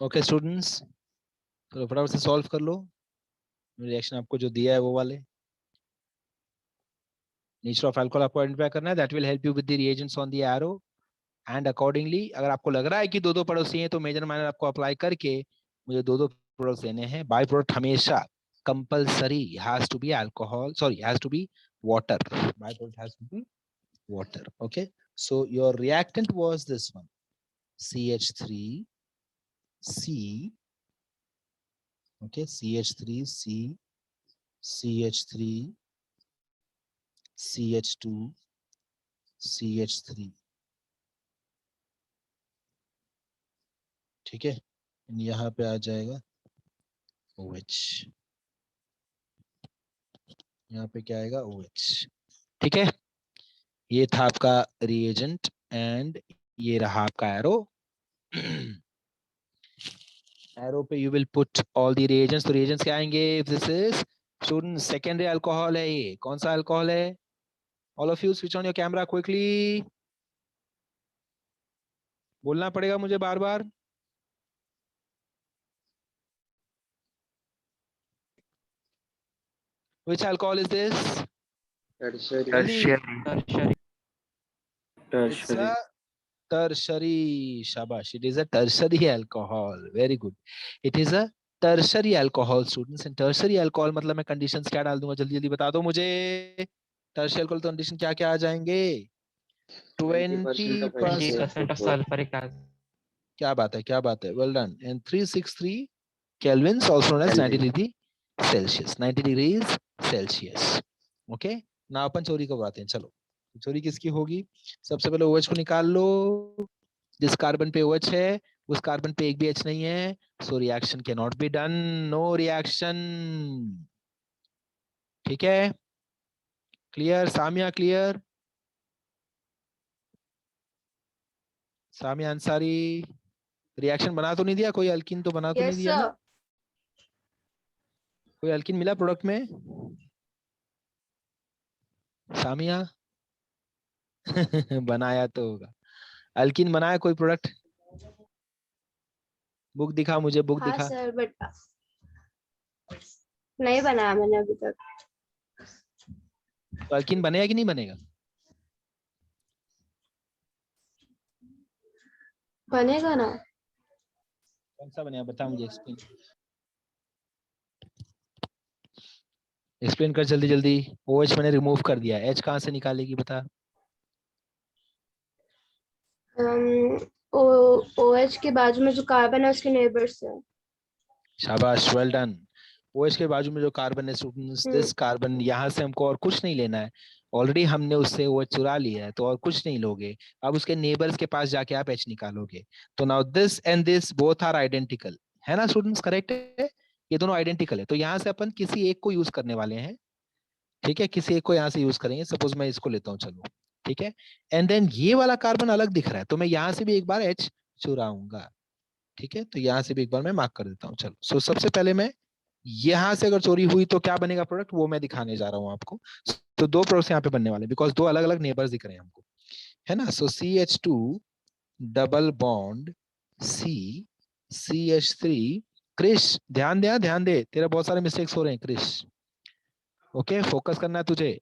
Okay students, तो फटाफट से सॉल्व कर लो। रिएक्शन आपको जो दिया है वो वाले। नेचर ऑफ अल्कोहल आपको आइडेंटिफाई करना है, that will help you with the reagents on the arrow and accordingly अगर आपको लग रहा है कि दो दो पड़ोसी हैं तो मेजर माइनर आपको अप्लाई करके मुझे दो दो प्रोडक्ट्स देने हैं। बाय प्रोडक्ट हमेशा compulsory has to be alcohol, sorry has to be water. Byproduct has to be water. Okay, so your reactant was this one, CH3C. Okay, CH3C, CH3, CH2, CH3. ठीक है, यहाँ पे आ जाएगा OH। यहाँ पे क्या आएगा OH। ठीक है, ये था आपका रिएजेंट एंड ये रहा आपका एरो। एरो पे you will put all the reagents. तो रिएजेंट्स क्या आएंगे? If this is student secondary alcohol है, ये कौन सा अल्कोहल है? All of you switch on your camera quickly. बोलना पड़ेगा मुझे बार बार। Which alcohol is this? Tertiary. It's a tertiary. Shabash. It is a tertiary alcohol. Very good. It is a tertiary alcohol, students. And tertiary alcohol मतलब मैं conditions क्या डाल दूंगा? जल्दी जल्दी बता दो मुझे। tertiary alcohol condition क्या क्या आ जाएंगे? 20% of sulfuric acid. क्या बात है, क्या बात है, well done. And 363 kelvins, also known as 90 degree Celsius. 90 degrees Celsius. Okay. ना अपन चोरी को बातें, चलो चोरी किसकी होगी? सबसे पहले OH को निकाल लो। जिस कार्बन पे OH है उस कार्बन पे एक भी H नहीं है, so reaction can not be done, no reaction. ठीक है, clear? Samiya clear? Samiya Ansari reaction बना तो नहीं दिया? कोई अल्किन तो बना तो नहीं दिया ना? कोई अल्किन मिला प्रोडक्ट में? सामिया बनाया तो होगा, अल्किन बनाया कोई प्रोडक्ट? बुक दिखा मुझे, बुक दिखा। सर बट नहीं बनाया मैंने अभी तक। तो अल्किन बनेगा कि नहीं बनेगा? बनेगा ना। कौन सा बनेगा बता मुझे, एक्सप्लेन एक्सप्लेन कर जल्दी जल्दी। OH मैंने रिमूव कर दिया, H कहाँ से निकालेगी बता? OH के बाजू में जो कार्बन है उसके नेबर्स है। शाबाश, वेल डन। OH के बाजू में जो कार्बन है स्टूडेंट्स, दिस कार्बन, यहाँ से हमको और कुछ नहीं लेना है, ऑलरेडी हमने उससे OH चुरा लिया है, तो और कुछ नहीं लोगे। अब उसके नेबर्स के पास जाके आप H निकालोगे। तो now this and this both are identical, है ना स्टूडेंट्स? करेक्ट है, ये दोनों आइडेंटिकल है। तो यहाँ से अपन किसी एक को यूज करने वाले हैं। ठीक है, किसी एक को यहाँ से यूज करेंगे। सपोज मैं इसको लेता हूँ, चलो ठीक है। एंड देन ये वाला कार्बन अलग दिख रहा है, तो मैं यहाँ से भी एक बार H चुराऊंगा। ठीक है, तो यहाँ से भी एक बार मैं मार्क कर देता हूँ। चलो, सो सबसे पहले मैं यहाँ से अगर चोरी हुई तो क्या बनेगा प्रोडक्ट, वो मैं दिखाने जा रहा हूँ आपको। तो दो प्रोडक्ट्स यहाँ पे बनने वाले, बिकॉज दो अलग अलग नेबर्स दिख रहे हैं हमको, है ना। सो CH2 double bond CH3। Krrish ध्यान दे, ध्यान दे, तेरा बहुत सारे मिस्टेक्स हो रहे हैं क्रिश। ओके, फोकस करना है तुझे,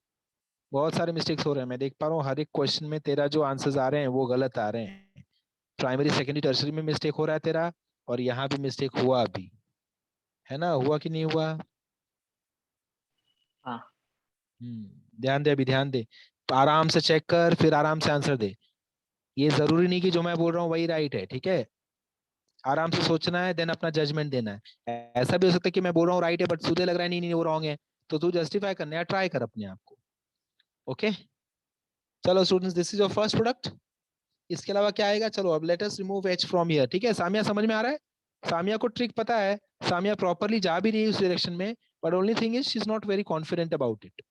बहुत सारे मिस्टेक्स हो रहे हैं। मैं देख पा रहा हूँ हर एक क्वेश्चन में तेरा जो आंसर्स आ रहे हैं वो गलत आ रहे हैं। प्राइमरी सेकेंडरी टर्सरी में मिस्टेक हो रहा है तेरा, और यहाँ भी मिस्टेक हुआ अभी, है ना? हुआ कि नहीं हुआ? हाँ। ध्यान दे, अभी ध्यान दे, आराम से चेक कर, फिर आराम से आंसर दे। ये जरूरी नहीं कि जो मैं बोल रहा हूँ वही राइट है, ठीक है? आराम से सोचना है, देन अपना जजमेंट देना है। ऐसा भी हो सकता है कि मैं बोल रहा हूँ राइट है बट तुझे लग रहा है नहीं नहीं वो रॉन्ग है, तो तू जस्टिफाई करने या ट्राई कर अपने आप को। ओके, चलो students, this is your first product. इसके अलावा क्या आएगा? चलो अब let us remove H from here. ठीक है, सामिया समझ में आ रहा है? सामिया को ट्रिक पता है, सामिया प्रॉपरली जा भी रही है उस डायरेक्शन में, but only thing is she is not very confident about it.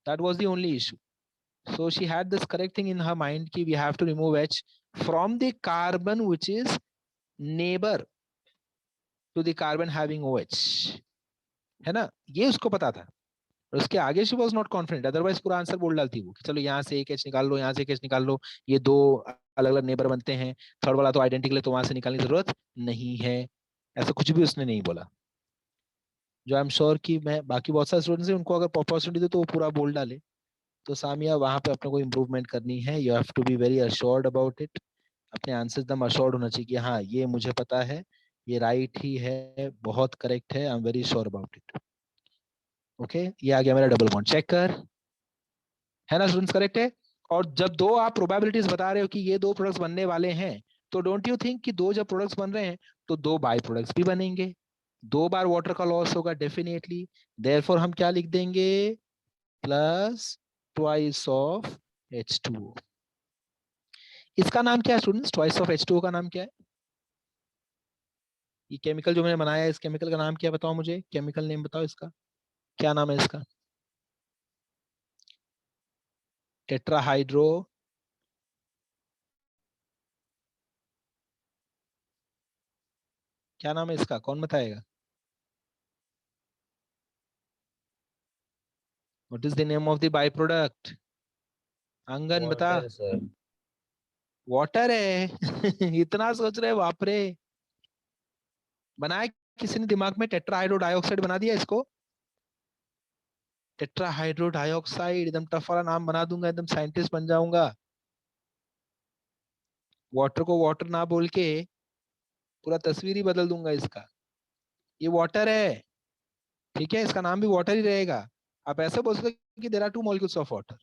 That was the only issue. So she had this correct thing in her mind कि we have to remove H from the carbon which is neighbor to the carbon having OH, है ना? ये उसको पता था, और उसके आगे she was not confident, otherwise पूरा आंसर बोल डालती वो कि चलो यहाँ से एक H निकाल लो, यहाँ से एक H निकाल लो, ये दो अलग अलग नेबर बनते हैं, थर्ड वाला तो आइडेंटिकल है तो वहां से निकालने की जरूरत नहीं है, ऐसा कुछ भी उसने नहीं बोला। जो आई एम श्योर कि मैं बाकी बहुत सारे स्टूडेंट्स हैं उनको अगर अपॉर्चुनिटी दे तो वो पूरा बोल डाले। तो सामिया वहां पे अपने को इम्प्रूवमेंट करनी है, you have to be very assured about it. अपने आंसर एकदम अश्योर्ड होना चाहिए कि हाँ ये मुझे पता है, ये राइट ही है, बहुत करेक्ट है, I am very sure about it. Okay, ये आ गया मेरा डबल बॉन्ड, चेक कर, है ना स्टूडेंट्स, करेक्ट है। और जब दो आप प्रोबेबिलिटीज बता रहे हो कि ये दो प्रोडक्ट्स बनने वाले हैं, तो डोंट यू थिंक कि दो जब प्रोडक्ट्स बन रहे हैं तो दो बाय प्रोडक्ट्स भी बनेंगे, दो बार वाटर का लॉस होगा डेफिनेटली, देयरफॉर हम क्या लिख देंगे, प्लस ट्वाइस ऑफ H2O। इसका नाम क्या है स्टूडेंट्स, ट्वाइस ऑफ H2O का नाम क्या है? ये केमिकल जो मैंने बनाया है, इस केमिकल का नाम क्या है बताओ मुझे, केमिकल नेम बताओ इसका, क्या नाम है इसका? टेट्राहाइड्रो क्या नाम है इसका, कौन बताएगा? What is the name of the by product? आंगन बता। Water sir. वाटर है। इतना सोच रहे बाप रे, बनाया किसी ने दिमाग में, टेट्राहाइड्रो डाइऑक्साइड बना दिया इसको, टेट्राहाइड्रो डाइऑक्साइड, एकदम टफ वाला नाम बना दूंगा, एकदम साइंटिस्ट बन जाऊंगा। वाटर को वाटर ना बोल के पूरा तस्वीर ही बदल दूंगा इसका। ये वाटर है, ठीक है, इसका नाम भी वाटर ही रहेगा। आप ऐसे बोल सकते कि there are two molecules of water,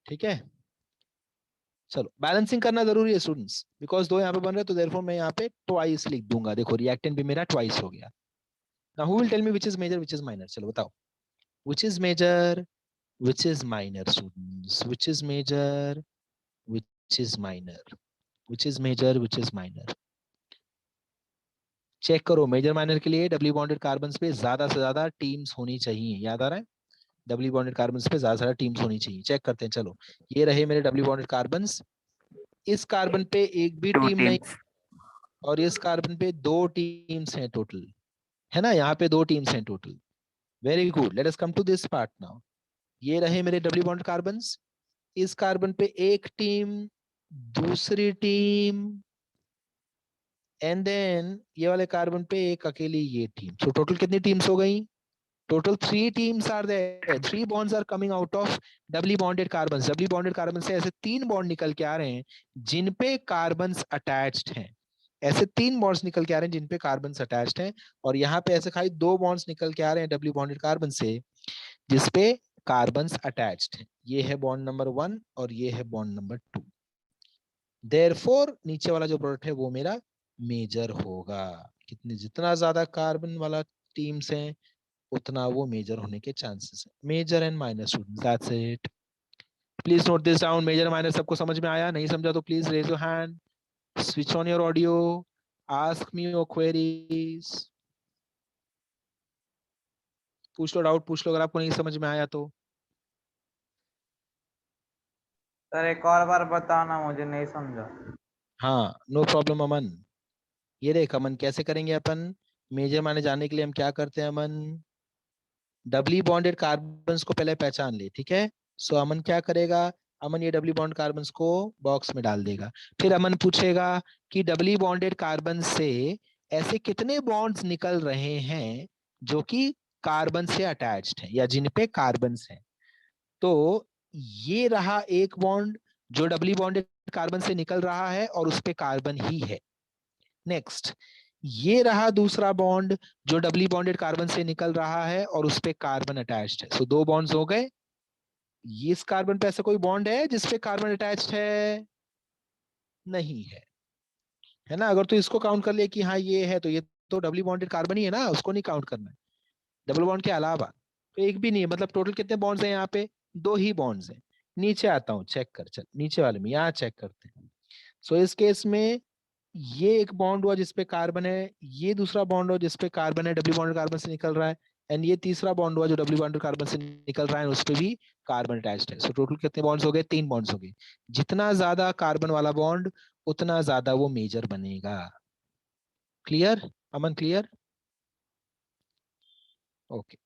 ठीक है। चलो बैलेंसिंग करना जरूरी है स्टूडेंट्स, बिकॉज दो यहाँ पे बन रहे तो देयरफॉर मैं यहाँ पे ट्वाइस लिख दूंगा, देखो रिएक्टेंट भी मेरा ट्वाइस हो गया। Now who will tell me which is major which is minor, चलो बताओ, which is major which is minor students, which is major which is minor, which is major which is minor. Check करो, major minor के लिए doubly bonded carbon पे ज्यादा से ज्यादा teams होनी चाहिए, याद आ रहा है, डबली बॉन्डेड कार्बन पे ज्यादा से ज्यादा टीम्स होनी चाहिए। चेक करते हैं, चलो ये रहे मेरे डबली बॉन्डेड कार्बन, इस कार्बन पे एक भी टू टीम नहीं, टीम्स। और इस कार्बन पे दो टीम्स हैं टोटल, है ना, यहाँ पे दो टीम्स हैं total. Very good, let us come to this part now. ये रहे मेरे डबली बॉन्ड कार्बन, इस कार्बन पे एक टीम, दूसरी टीम, एंड देन ये वाले कार्बन पे एक अकेली ये टीम। सो टोटल कितनी टीम्स हो गई? Total 3 teams are there, 3 bonds are coming out of doubly bonded carbons। doubly bonded carbon से ऐसे 3 बॉन्ड निकल के आ रहे हैं जिन पे कार्बन्स अटैच्ड हैं, ऐसे 3 बॉन्ड्स निकल के आ रहे हैं जिन पे कार्बन्स अटैच्ड हैं, और यहाँ पे ऐसे खाली 2 बॉन्ड्स निकल के आ रहे हैं डबली बॉन्डेड कार्बन से जिसपे कार्बन्स अटैच्ड हैं। ये है बॉन्ड नंबर 1 और ये है बॉन्ड नंबर 2। देयरफॉर नीचे वाला जो प्रोडक्ट है वो मेरा मेजर होगा। कितने, जितना ज्यादा कार्बन वाला टीम्स हैं उतना वो मेजर होने के चांसेस है। Major and minor students, that's it. Please note this down, major minor सबको समझ में आया? नहीं समझा तो please raise your hand, switch on your audio, ask me your queries, पूछ लो, डाउट पूछ लो अगर आपको नहीं समझ में आया तो। सर एक और बार बताना, मुझे नहीं समझा। हाँ नो प्रॉब्लम अमन। ये देख अमन, कैसे करेंगे अपन मेजर माने जानने के लिए, हम क्या करते हैं अमन, डबली बॉन्डेड कार्बन्स को पहले पहचान ले, ठीक है। सो अमन क्या करेगा, अमन ये डबली बॉन्ड कार्बन्स को बॉक्स में डाल देगा, फिर अमन पूछेगा कि डबली बॉन्डेड कार्बन से ऐसे कितने बॉन्ड्स निकल रहे हैं जो कि कार्बन से अटैच्ड हैं या जिन पे कार्बन्स हैं। तो ये रहा एक बॉन्ड जो डबली बॉन्डेड कार्बन से निकल रहा है और उस पे कार्बन ही है। नेक्स्ट, ये रहा दूसरा बॉन्ड जो डबली बॉन्डेड कार्बन से निकल रहा है और उस पे कार्बन अटैच्ड है। सो दो बॉन्ड्स हो गए। ये इस कार्बन पे ऐसा कोई बॉन्ड है जिसपे कार्बन अटैच्ड है? नहीं है, है ना। अगर तो इसको काउंट कर ले कि हाँ ये है, तो ये तो डबली बॉन्डेड कार्बन ही है ना, उसको नहीं काउंट करना है डबल बॉन्ड के अलावा। तो एक भी नहीं है, मतलब टोटल कितने बॉन्ड्स हैं यहाँ पे? दो ही बॉन्ड्स हैं। नीचे आता हूँ, चेक कर, चल नीचे वाले में यहाँ चेक करते हैं। सो इस केस में ये एक बॉन्ड हुआ जिसपे कार्बन है, ये दूसरा बॉन्ड हुआ जिसपे कार्बन है, डब्ल्यू बॉन्ड कार्बन से निकल रहा है, एंड ये तीसरा बॉन्ड हुआ जो डब्ल्यू बॉन्ड कार्बन से निकल रहा है, उस पे भी कार्बन अटैच्ड है। सो टोटल कितने बॉन्ड्स हो गए? 3 बॉन्ड्स हो गए। जितना ज्यादा कार्बन वाला बॉन्ड उतना ज्यादा वो मेजर बनेगा। क्लियर अमन, क्लियर? ओके,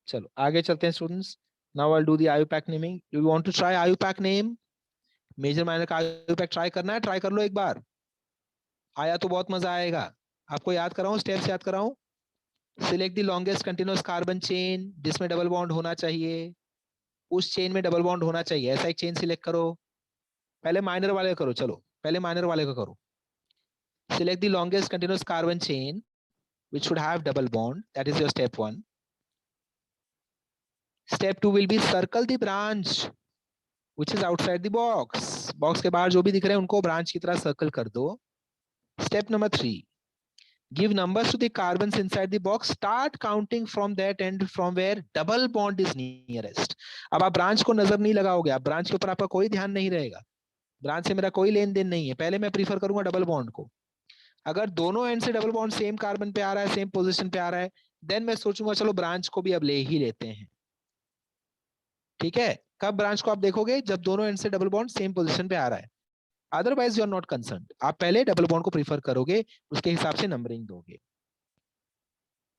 चलो आगे चलते हैं students. Now I will do the IUPAC naming. Do you want to try IUPAC name? Major minor carbon पैक ट्राई करना है, ट्राई कर लो एक बार, आया तो बहुत मजा आएगा। आपको याद कराऊं, स्टेप्स याद कराऊं? Select the longest continuous carbon chain जिसमें डबल बॉन्ड होना चाहिए, उस चेन में डबल बॉन्ड होना चाहिए, ऐसा एक चेन सिलेक्ट करो। पहले माइनर वाले करो, चलो पहले माइनर वाले का करो। Select the longest continuous carbon chain which should have double bond. That is your step 1. Step 2 will be circle the branch which is outside the box. Box के बाहर जो भी दिख रहे हैं उनको branch की तरह circle कर दो. Step number 3. Give numbers to the carbons inside the box. Start counting from that end from where double bond is nearest. अब आप branch को नजर नहीं लगाओगे, आप branch के ऊपर आपका कोई ध्यान नहीं रहेगा, branch से मेरा कोई लेन देन नहीं है। पहले मैं प्रीफर करूंगा डबल बॉन्ड को। अगर दोनों एंड से डबल बॉन्ड सेम कार्बन पे आ रहा है, सेम पोजीशन पे आ रहा है, देन मैं सोचूंगा चलो ब्रांच को भी अब ले ही लेते हैं। ठीक है, कब ब्रांच को आप देखोगे? जब दोनों एंड से डबल बॉन्ड सेम पोजीशन पे आ रहा है, otherwise you are not concerned. आप पहले डबल बॉन्ड को प्रीफर करोगे, उसके हिसाब से नंबरिंग दोगे।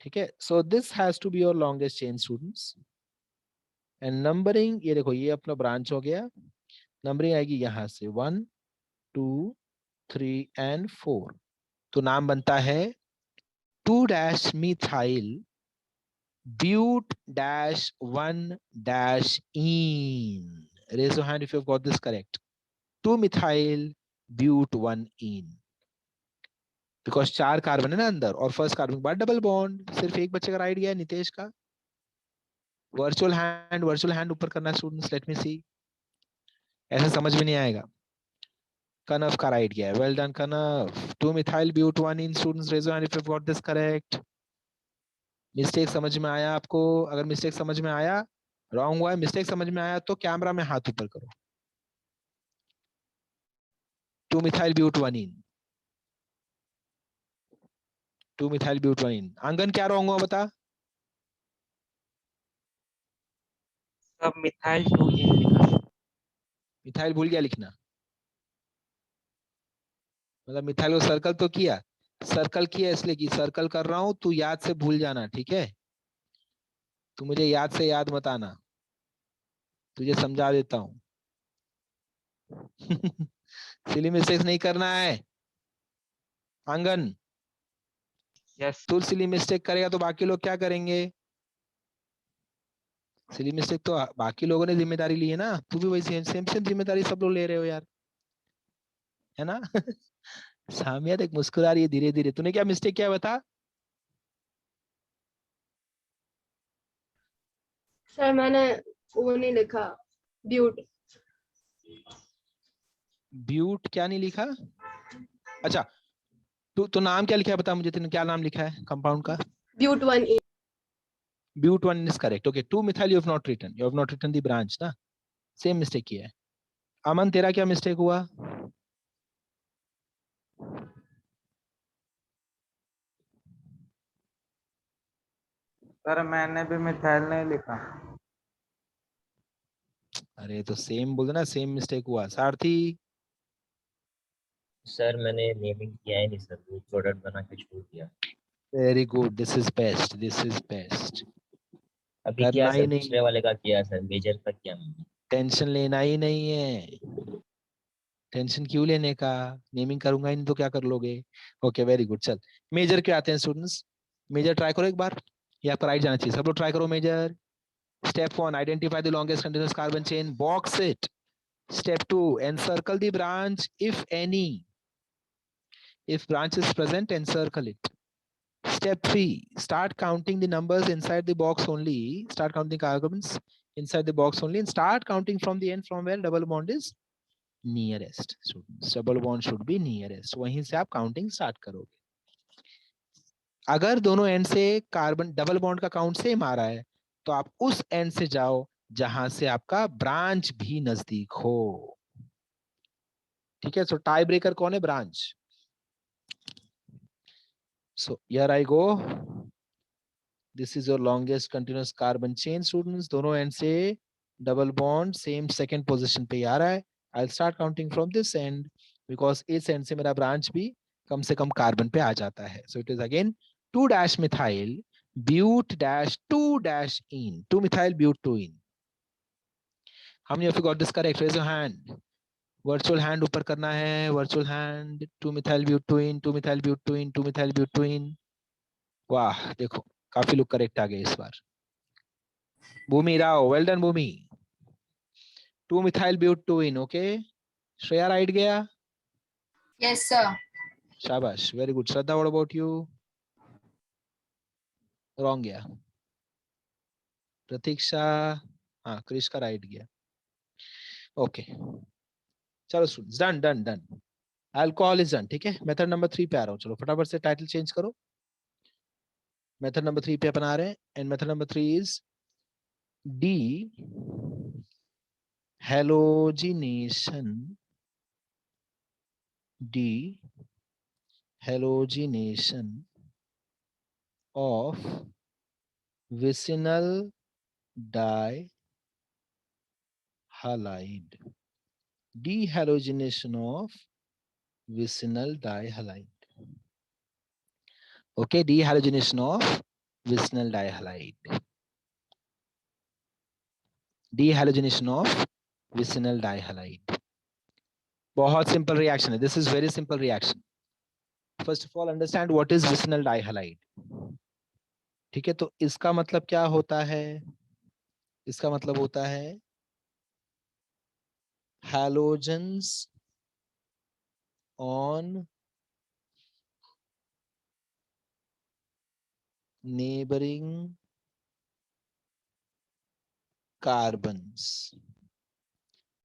ठीक है, so this has to be your longest chain students. And numbering, ये देखो ये अपना ब्रांच हो गया, नंबरिंग आएगी यहां से 1 2 3 एंड 4। तो नाम बनता है 2-methyl but-1-ene. Raise your hand if you've got this correct. 2-methyl but-1-ene. Because 4 carbon है ना अंदर, और फर्स्ट कार्बन के बाद डबल बॉन्ड। सिर्फ एक बच्चे का राइट गया है, नितेश का। वर्चुअल हैंड ऊपर करना स्टूडेंट्स, लेट मी सी। ऐसे समझ में नहीं आएगा। कनफ का राइट गया है, वेल डन कनफ। 2-methyl but-1-ene students, raise your hand if you've got this correct. Mistake समझ में आया आपको? अगर मिस्टेक समझ में आया, रॉन्ग हुआ है, मिस्टेक समझ में आया तो कैमरा में हाथ ऊपर करो। 2-methyl but-1-ene, 2-methyl but-1-ene। आंगन क्या रॉन्ग हुआ बता? सब मिथाइल 2-ene लिखा। मिथाइल भूल गया लिखना, मतलब मिथाइल को सर्कल तो किया, सर्कल किया इसलिए कि सर्कल कर रहा हूं, तू याद से भूल जाना, ठीक है? तू मुझे याद से याद मत आना, तुझे समझा देता हूं। सिली मिस्टेक्स नहीं करना है आंगन। यस तू सिली मिस्टेक करेगा तो बाकी लोग क्या करेंगे? सिली मिस्टेक तो बाकी लोगों ने जिम्मेदारी ली है ना, तू भी वही सेम सेम जिम्मेदारी सब लोग ले रहे हो यार, है ना? सामिया देख मुस्कुरा रही है धीरे धीरे। तूने क्या मिस्टेक किया बता? सर मैंने वो नहीं लिखा, ब्यूट। ब्यूट क्या नहीं लिखा? अच्छा, तो नाम क्या लिखा है बता मुझे, तूने क्या नाम लिखा है कंपाउंड का? but-1-ene। but-1 is correct. Okay, 2-methyl you have not written, you have not written the branch ना, सेम मिस्टेक किया है। अमन तेरा क्या मिस्टेक हुआ? सर मैंने भी मिथाइल नहीं लिखा। अरे तो सेम बोल ना, सेम मिस्टेक हुआ। सारथी? सर मैंने नेमिंग किया ही नहीं सर, वो प्रोडक्ट बना के छोड़ दिया। Very good, this is best, this is best. अभी क्या सर, दूसरे वाले का किया सर, मेजर का किया मैंने। टेंशन लेना ही नहीं है, टेंशन क्यों लेने का, नेमिंग करूंगा ही नहीं तो क्या कर लोगे। Okay very good. चल मेजर के आते हैं स्टूडेंट्स, मेजर ट्राई करो एक बार, ये आपका राइट जाना चाहिए, सब लोग ट्राई करो major. Step 1, identify the longest continuous carbon chain, box it. Step 2, encircle the branch if any. If branch is present, encircle it. Step 3, start counting the numbers inside the box only. Start counting carbons inside the box only and start counting from the end from where double bond is nearest. Double bond should be nearest. वहीं से आप counting start करोगे। अगर दोनों and से carbon double bond का count same आ रहा है तो आप उस एंड से जाओ जहां से आपका ब्रांच भी नजदीक हो। ठीक है, सो टाई ब्रेकर कौन है? Branch. So here I go. This is your longest continuous carbon chain students. दोनों एंड से double bond same second position पे आ रहा है। I'll start counting from this end because इस एंड से मेरा ब्रांच भी कम से कम कार्बन पे आ जाता है। So it is again 2-methyl but-2-ene, 2-methyl but-2-ene. How many of you got this correct? Raise your hand. Virtual hand ऊपर करना है, virtual hand, 2 methyl butene, 2 methyl butene, 2 methyl butene. वाह देखो काफी लोग करेक्ट आ गए इस बार। Bhumi Rao, well done Bhumi. 2 methyl butene, okay. Shreya right गया? Yes, sir. शाबाश, very good. Shraddha, what about you? Wrong गया। प्रतीक्षा, हाँ क्रिश का राइट गया। ओके चलो students, done done done. Alcohol is done, ठीक है। मेथड नंबर 3 पे आ रहा हूँ, चलो फटाफट से टाइटल चेंज करो। मेथड नंबर 3 पे अपन आ रहे हैं, and method number 3 is D halogenation, D halogenation of vicinal dihalide, dehalogenation of vicinal dihalide, okay, dehalogenation of vicinal dihalide, dehalogenation of vicinal dihalide। बहुत सिंपल रिएक्शन है, this is very simple reaction. First of all understand what is vicinal dihalide, ठीक है। तो इसका मतलब क्या होता है? इसका मतलब होता है halogens on neighboring carbons,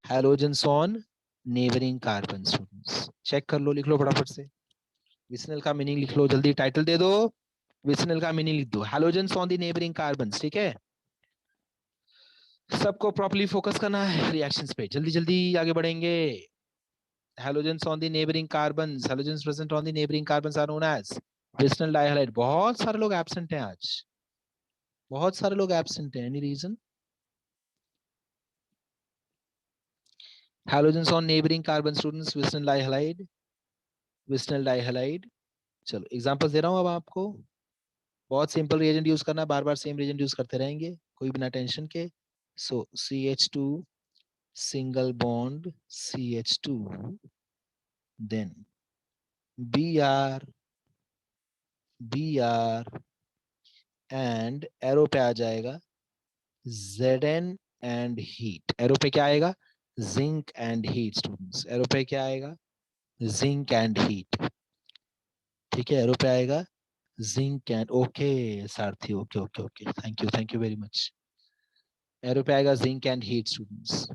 halogens on neighboring carbons। Students check कर लो, लिख लो फटाफट से, विसिनल का मीनिंग लिख लो, जल्दी टाइटल दे दो, विसिनल का मीनिंग लिख दो, halogens on the neighboring carbons, ठीक है। सबको प्रॉपर्ली फोकस करना है रिएक्शंस पे, जल्दी जल्दी आगे बढ़ेंगे। halogens on the neighboring carbons, halogens present on the neighboring carbons are known as vicinal dihalide। बहुत सारे लोग एब्सेंट हैं आज, बहुत सारे लोग एब्सेंट हैं, any reason? halogens on neighboring carbon students, vicinal dihalide, vicinal dihalide। चलो एग्जांपल्स दे रहा हूं अब आपको, बहुत सिंपल रिएजेंट यूज करना, बार बार सेम रिएजेंट यूज करते रहेंगे, कोई बिना टेंशन के। So CH2 single bond CH2, then Br and arrow पे आ जाएगा Zn एंड हीट। एरो पे क्या आएगा? Zinc and heat. Students arrow पे क्या आएगा? जिंक एंड हीट, ठीक है। एरो पे आएगा zinc and, okay Sarathi, okay okay okay, thank you very much. Arrow पे आएगा जिंक एंड हीट स्टूडेंट्स।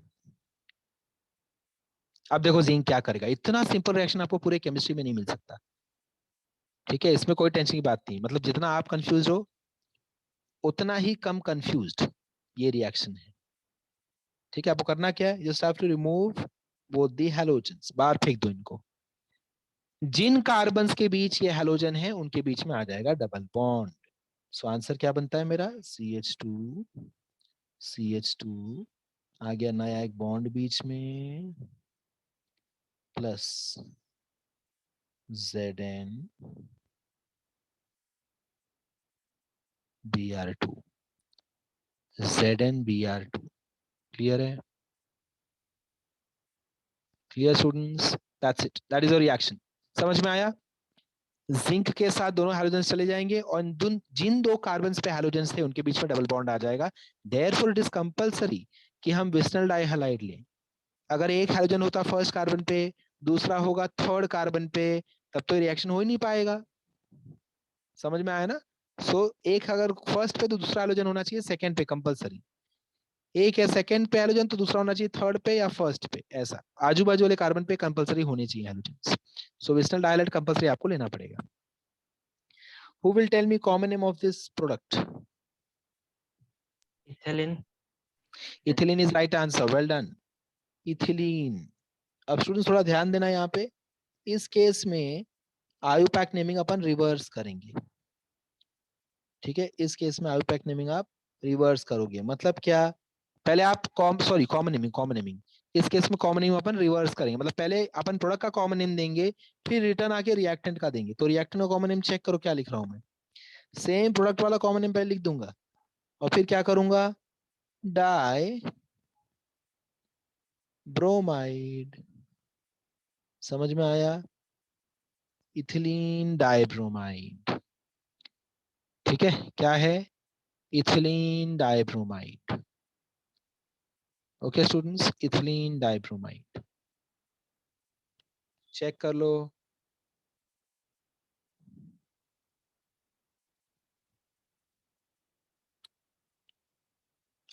अब देखो जिंक क्या करेगा, इतना सिंपल रिएक्शन आपको पूरे केमिस्ट्री में नहीं मिल सकता, ठीक है। इसमें कोई टेंशन की बात नहीं, मतलब जितना आप कंफ्यूज हो उतना ही कम कंफ्यूज्ड ये रिएक्शन है, ठीक है। आपको करना क्या है, just have to remove both the halogens, बाहर फेंक दो इनको। जिन कार्बन्स के बीच ये हैलोजन है उनके बीच में आ जाएगा डबल बॉन्ड। सो आंसर क्या बनता है मेरा? CH2 आ गया नया एक बॉन्ड बीच में, plus Zn Br2, Zn Br2। Clear है? Clear students? That's it, that is your reaction. समझ में आया? जिंक के साथ दोनों हैलोजेंस चले जाएंगे और जिन दो कार्बन्स पे हैलोजेंस थे उनके बीच में डबल बॉन्ड आ जाएगा। देयरफॉर इट इज कंपलसरी कि हम विसिनल डाइहालाइड लें। अगर एक हैलोजन होता फर्स्ट कार्बन पे, दूसरा होगा थर्ड कार्बन पे, तब तो रिएक्शन हो ही नहीं पाएगा। समझ में आया ना? एक अगर फर्स्ट पे तो दूसरा हैलोजन होना चाहिए सेकंड पे कंपलसरी। एक है सेकंड पे हैलोजन तो दूसरा होना चाहिए थर्ड पे या फर्स्ट पे, ऐसा आजू बाजू वाले कार्बन पे कंपलसरी होने चाहिए हैलोजेंस। सो विसिनल डाइहालाइड कंपलसरी आपको लेना पड़ेगा। Who will tell me common name of this product? Ethylene. Ethylene is right answer. Well done. Ethylene. अब स्टूडेंट्स थोड़ा ध्यान देना यहाँ पे, इस केस में आयुपैक नेमिंग अपन रिवर्स करेंगे, ठीक है। इस केस में आयुपैक नेमिंग आप रिवर्स करोगे, मतलब क्या? पहले आप कॉमन नेमिंग, इस केस में कॉमन नेम अपन रिवर्स करेंगे, मतलब पहले अपन प्रोडक्ट का कॉमन नेम देंगे, फिर रिटर्न आके रिएक्टेंट का देंगे। तो रिएक्टेंट का कॉमन नेम चेक करो क्या लिख रहा हूं मैं। सेम प्रोडक्ट वाला कॉमन नेम पहले लिख दूंगा और फिर क्या करूंगा? डाई ब्रोमाइड, समझ में आया? इथिलीन डाइब्रोमाइड, ठीक है, क्या है? Ethylene dibromide. Okay students, ethylene dibromide check कर लो।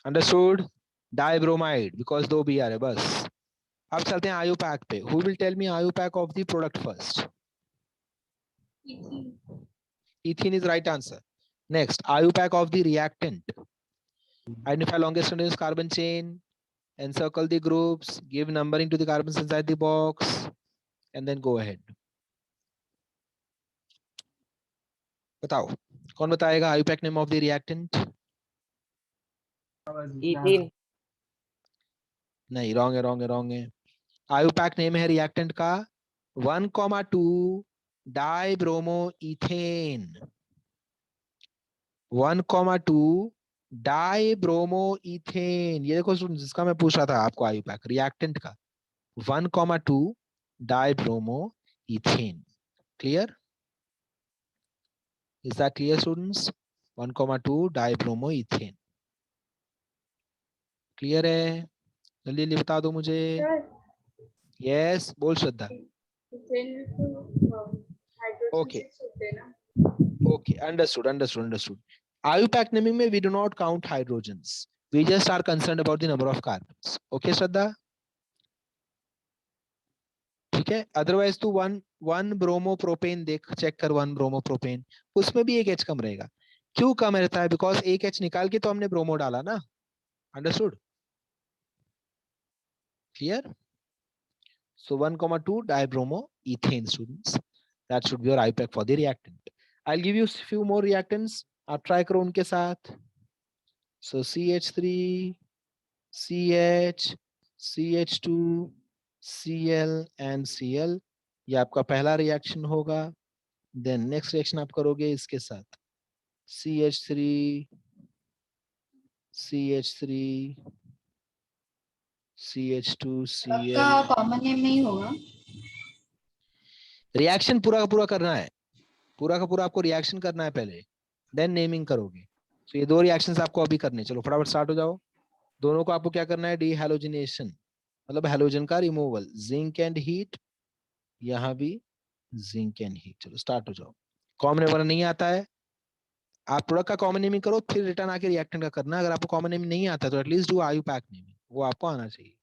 अंडरस्टूड? डाइब्रोमाइड, बिकॉज दो बी आर है बस। अब चलते हैं आयुपैक पे। Who will tell me IUPAC of the product first? Ethene is right answer. Next, IUPAC of the reactant. Identify longest continuous carbon chain, encircle the groups, give numbering to the carbons inside the box, and then go ahead. बताओ, कौन बताएगा IUPAC name of the reactant? Ethene. नहीं, wrong है, wrong है, wrong है। IUPAC name है reactant का 1,2 dibromoethane। 1,2 डाइब्रोमोइथेन। ये देखो स्टूडेंट्स, जिसका मैं पूछ रहा था आपको आयुपैक रिएक्टेंट का 1,2 dibromoethane. Clear? Is that clear students? 1,2 dibromoethane clear है? जल्दी जल्दी बता दो मुझे। यस, बोल Shraddha. Okay okay, understood understood understood. IUPAC naming में we do not count hydrogens, we just are concerned about the number of carbons. Okay श्रद्धा? ठीक है, अदरवाइज तू वन ब्रोमोप्रोपेन देख, चेक कर 1 ब्रोमोप्रोपेन, उसमें भी एक एच कम रहेगा। क्यों कम रहता है? बिकॉज एक एच निकाल के तो हमने ब्रोमो डाला ना। Understood? Clear? So 1,2 dibromo ethane students, that should be your IUPAC for the reactant. I will give you few more reactants, आप ट्राई करो उनके साथ। सो CH3, CH, CH2, Cl and Cl, ये आपका पहला रिएक्शन होगा। देन नेक्स्ट रिएक्शन आप करोगे इसके साथ CH3, CH3, CH2, Cl। का कॉमन नेम नहीं होगा। रिएक्शन पूरा का पूरा करना है, पूरा का पूरा आपको रिएक्शन करना है पहले, देन नेमिंग करोगे। तो ये दो रिएक्शंस आपको अभी करने, चलो फटाफट स्टार्ट हो जाओ। दोनों को आपको क्या करना है? डीहैलोजिनेशन, मतलब हैलोजन का रिमूवल, जिंक एंड हीट, यहाँ भी जिंक एंड हीट। चलो स्टार्ट हो जाओ। कॉमन नेम नहीं आता है, आप प्रोडक्ट का कॉमन नेमिंग करो, फिर रिटर्न आके रिएक्टेंट का करना। अगर आपको कॉमन नेमिंग नहीं आता तो एटलीस्ट डू IUPAC नेमिंग, वो आपको आना चाहिए।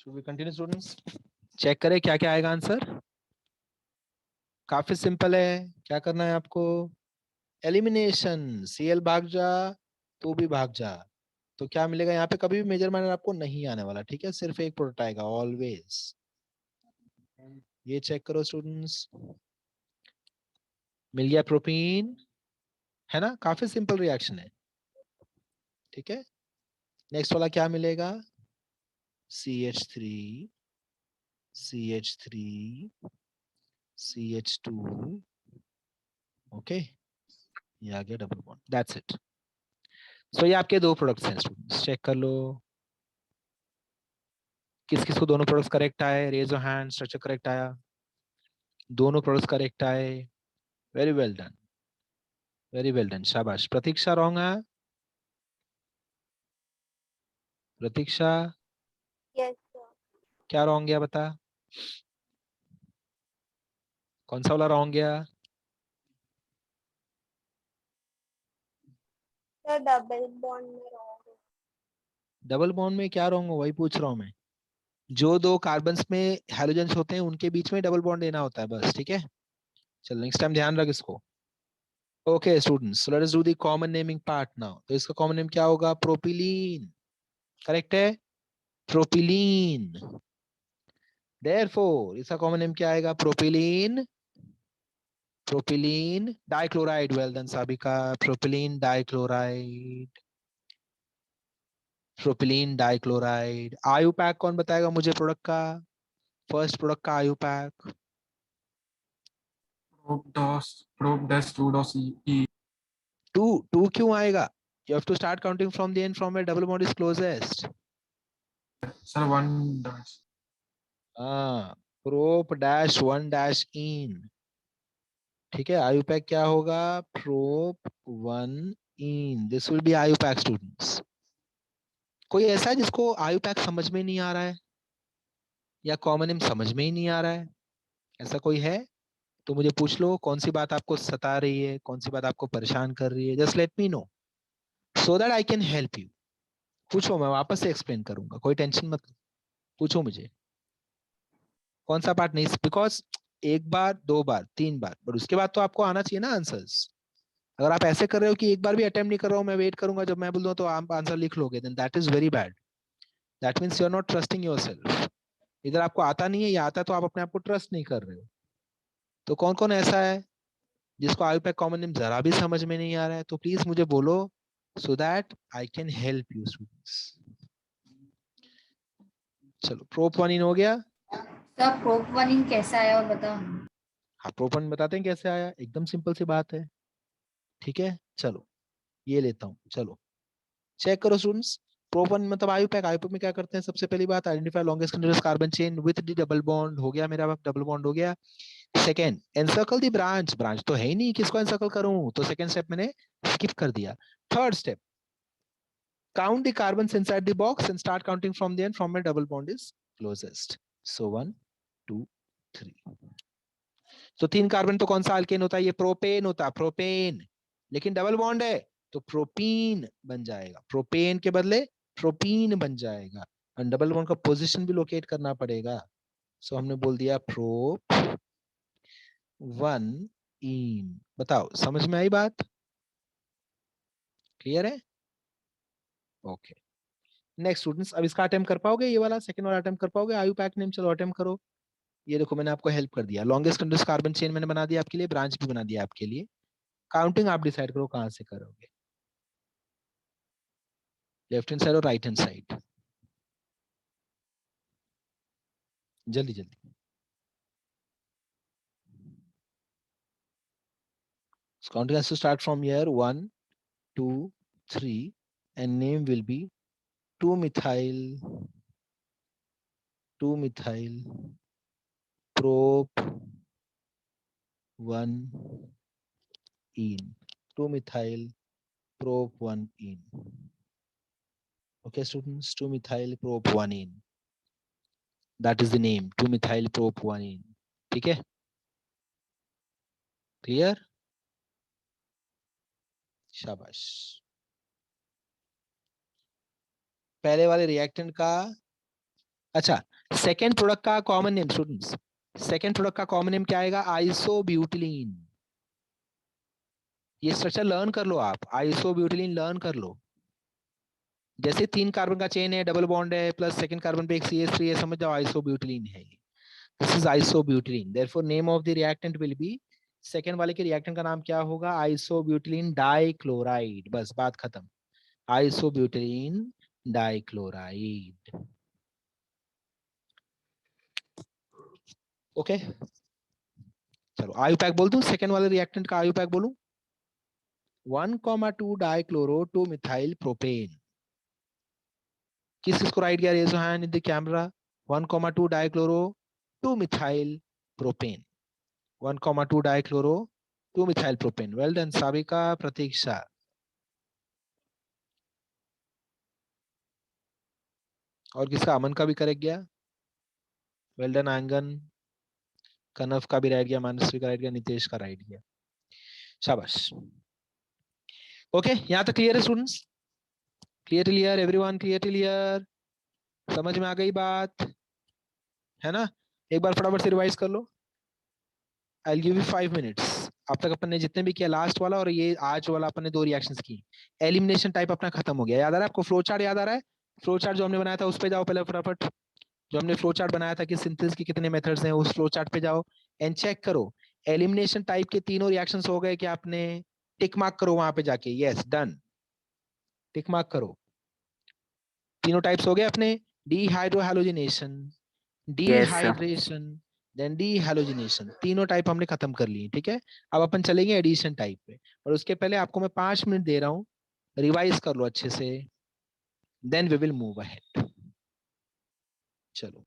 Should we continue students? Check करें क्या क्या आएगा आंसर। काफी सिंपल है। क्या करना है आपको? एलिमिनेशन। Cl भाग जा तो भी भाग जा, तो क्या मिलेगा यहाँ पे? कभी भी मेजर माइनर आपको नहीं आने वाला, ठीक है, सिर्फ एक प्रोडक्ट आएगा ऑलवेज। ये चेक करो स्टूडेंट्स, मिल गया प्रोपीन, है ना? काफी सिंपल रिएक्शन है, ठीक है। नेक्स्ट वाला क्या मिलेगा? CH3 CH3 CH2, ओके, ये आ गया डबल बॉन्ड, दैट्स इट। सो ये आपके दो प्रोडक्ट्स हैं स्टूडेंट्स, चेक कर लो किस किस को दोनों प्रोडक्ट्स करेक्ट आए। Raise your hand, structure correct आया, दोनों प्रोडक्ट्स करेक्ट आए, very well done, very well done, शाबाश। प्रतीक्षा रॉन्ग है? Pratiksha Yes, sir. क्या रॉन्ग गया बता, कौन सा वाला रॉन्ग गया? Sir, double bond में wrong है. डबल बॉन्ड में क्या रॉन्ग हो, वही पूछ रहा हूँ मैं। जो दो कार्बन्स में हैलोजेंस होते हैं उनके बीच में डबल बॉन्ड लेना होता है बस, ठीक है। चल नेक्स्ट टाइम ध्यान रख इसको। Okay students, let us do the common naming part now. तो इसका कॉमन नेम क्या होगा? प्रोपिलीन, करेक्ट है, प्रोपिलीन। देयरफॉर इसका कॉमन नेम क्या आएगा? Propylene, propylene dichloride. Well done Sabika, propylene dichloride, propylene dichloride. IUPAC कौन बताएगा मुझे प्रोडक्ट का? फर्स्ट प्रोडक्ट का IUPAC. Prop dash 2 dash E. Two क्यों आएगा? You have to start counting from the end from where double bond is closest. Sir, 1 dash. हाँ, prop dash 1 dash in, ठीक है। आयु पैक क्या होगा? Prop 1 in, this will be आयु pack students. कोई ऐसा है जिसको आयु पैक समझ में नहीं आ रहा है या कॉमन नेम समझ में ही नहीं आ रहा है? ऐसा कोई है तो मुझे पूछ लो, कौन सी बात आपको सता रही है, कौन सी बात आपको परेशान कर रही है, just let me know so that I can help you. पूछो, मैं वापस से एक्सप्लेन करूंगा, कोई टेंशन मत लो, पूछो मुझे कौन सा पार्ट नहीं, बिकॉज एक बार, दो बार, तीन बार, पर उसके बाद तो आपको आना चाहिए ना आंसर्स। अगर आप ऐसे कर रहे हो कि एक बार भी अटेम्प्ट नहीं कर रहा हूं, मैं वेट करूंगा जब मैं बोल दूं तो आप आंसर लिख लोगे, then that is very bad. That means you are not trusting yourself. इधर आपको आता नहीं है या आता है तो आप अपने आप को ट्रस्ट नहीं कर रहे हो। तो कौन कौन ऐसा है जिसको आयुपैक कॉमन नेम जरा भी समझ में नहीं आ रहा है? तो प्लीज मुझे बोलो so that I can help you students. चलो, प्रोप 1 इन हो गया। सर प्रोप वन इन कैसा है और बताओ। हाँ, प्रोप 1 बताते हैं कैसे आया, एकदम सिंपल सी बात है, ठीक है। चलो ये लेता हूँ, चलो चेक करो स्टूडेंट्स। प्रोप 1 मतलब आयुपैक। आयुपैक में क्या करते हैं? सबसे पहली बात, identify longest continuous carbon chain with the double bond. हो गया मेरा, डबल बॉन्ड हो गया। Second, encircle the branch. Branch तो है ही नहीं, किसको एनसर्कल करूं? तो सेकेंड स्टेप मैंने स्किप कर दिया। Third step, count the carbons inside the box and start counting from the end from where double bond is closest. So 1 2 3। तो 3 कार्बन तो कौन सा अल्केन होता है? ये प्रोपेन होता है, प्रोपेन। लेकिन डबल बॉन्ड है तो प्रोपीन बन जाएगा, प्रोपेन के बदले प्रोपीन बन जाएगा। और डबल बॉन्ड का पोजीशन भी लोकेट करना पड़ेगा। सो हमने बोल दिया प्रोप 1 इन। बताओ समझ में आई बात? क्लियर है? ओके नेक्स्ट स्टूडेंट्स, अब इसका अटेम्प्ट कर पाओगे? ये वाला सेकंड वाला अटेम्प्ट कर पाओगे? आयु पैक नेम, चलो अटेम्प्ट करो। ये देखो मैंने आपको हेल्प कर दिया, लॉन्गेस्ट कंटीन्यूअस कार्बन चेन मैंने बना दिया आपके लिए, ब्रांच भी बना दिया आपके लिए। काउंटिंग आप डिसाइड करो कहां से करोगे, लेफ्ट हैंड साइड और राइट हैंड साइड। जल्दी जल्दी। Counting has to start from here 1 2 3 and name will be 2-methyl prop 1 ene, 2-methyl prop 1 ene. Okay students, 2-methyl prop 1 ene, that is the name, 2-methyl prop 1 ene. ठीक है, clear? शाबाश। पहले वाले reactant का, अच्छा second product का common name students, second product का common name क्या आएगा? आइसोब्यूटिलीन। ये स्ट्रक्चर लर्न कर लो आप, आइसोब्यूटिलीन लर्न कर लो। जैसे 3 कार्बन का चेन है, डबल बॉन्ड है, प्लस सेकंड कार्बन पे एक CH3 है, समझ जाओ आइसोब्यूटिलीन है। This is isobutylene, therefore name of the reactant will be, second वाले के रिएक्टेंट का नाम क्या होगा? Isobutylene dichloride. बस बात खत्म, आइसोब्यूटिलीन डाइक्लोराइड। ओके चलो आयु पैक बोल दूं, सेकंड वाले रिएक्टेंट का आयु पैक बोलूं, 1,2 डाइक्लोरो 2 मिथाइल प्रोपेन। किस किसको राइट किया? Raise your hand in the camera. 1,2 dichloro 2 methyl propane, 1,2 dichloro 2 methyl propane. Well done Sabika, Pratiksha. और किसका? अमन का भी करेक्ट गया। वेल डन आंगन, कनव का भी राइट गया, मानसवी का राइट गया, नितेश का राइट गया, शाबाश। ओके यहाँ तक क्लियर है स्टूडेंट्स? Clear everyone, clear? समझ में आ गई बात है ना? एक बार फटाफट से रिवाइज कर लो। I will give you 5 minutes. अब तक अपन ने जितने भी किया, लास्ट वाला और ये आज वाला, अपन ने 2 रिएक्शंस की। एलिमिनेशन टाइप अपना खत्म हो गया। याद आ रहा है आपको? फ्लो चार्ट याद आ रहा है? फ्लो चार्ट जो हमने बनाया था उस पे जाओ पहले फटाफट। जो हमने फ्लो चार्ट बनाया था कि सिंथेसिस के कितने मेथड्स हैं, उस फ्लो चार्ट पे जाओ एंड चेक करो एलिमिनेशन टाइप के तीनों रिएक्शंस हो गए कि आपने टिक मार्क करो वहां पे जाके, यस डन, टिक मार्क करो। तीनों टाइप्स हो गए अपने, डीहाइड्रोहैलोजिनेशन, डिहाइड्रेशन, देन डीहैलोजिनेशन, तीनों टाइप हमने खत्म कर लिए। ठीक है, अब अपन चलेंगे एडिशन टाइप पे, और उसके पहले आपको मैं 5 मिनट दे रहा हूँ, रिवाइज कर लो अच्छे से, then we will move ahead. चलो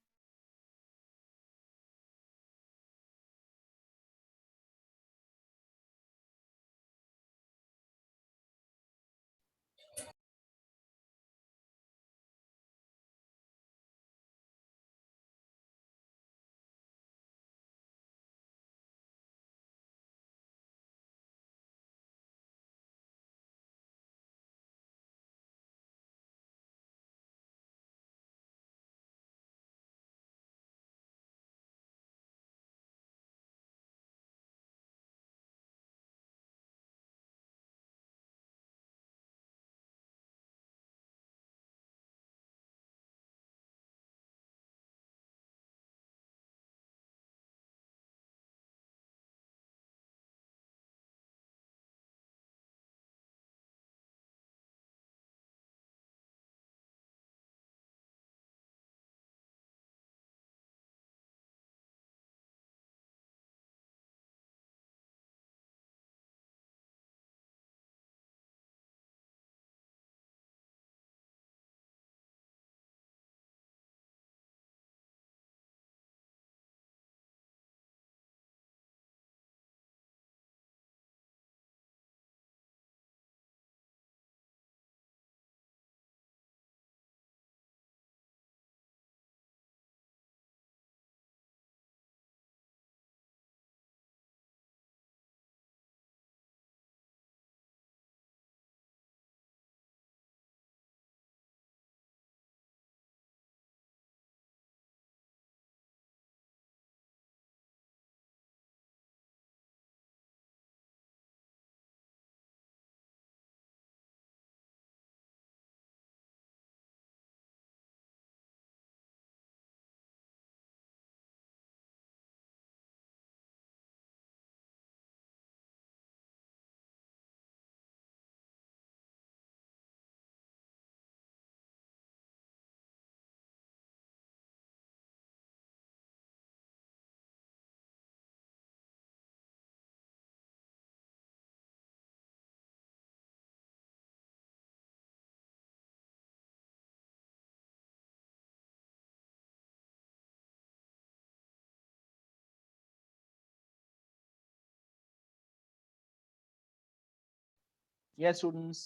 यस स्टूडेंट्स,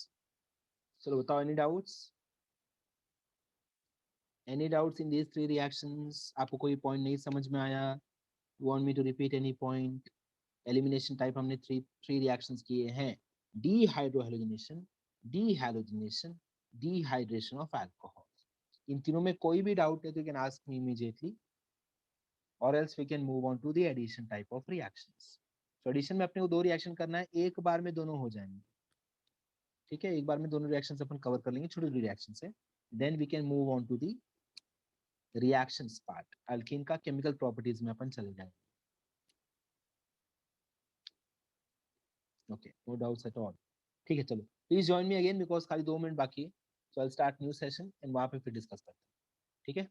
चलो बताओ any doubts? Any doubts in these 3 reactions? आपको कोई पॉइंट नहीं समझ में आया? Want me to repeat any point? Elimination type हमने 3 रिएक्शंस किए हैं, dehydrohalogenation, dehalogenation, dehydration of alcohol. इन तीनों में कोई भी डाउट है तो you can ask me immediately, और else we can move on to the addition type of reactions. तो एडिशन में अपने को 2 रिएक्शन करना है, एक बार में दोनों हो जाएंगे, ठीक है, एक बार में दोनों रिएक्शंस अपन कवर कर लेंगे छोटी छोटी रिएक्शन से। Then we can move on to the reactions part, alkene का केमिकल प्रॉपर्टीज में अपन चले जाएंगे। Okay, no doubts at all, ठीक है। चलो please join me again because खाली 2 मिनट बाकी है, so I will start new session and वहां पे फिर डिस्कस करते हैं, ठीक है।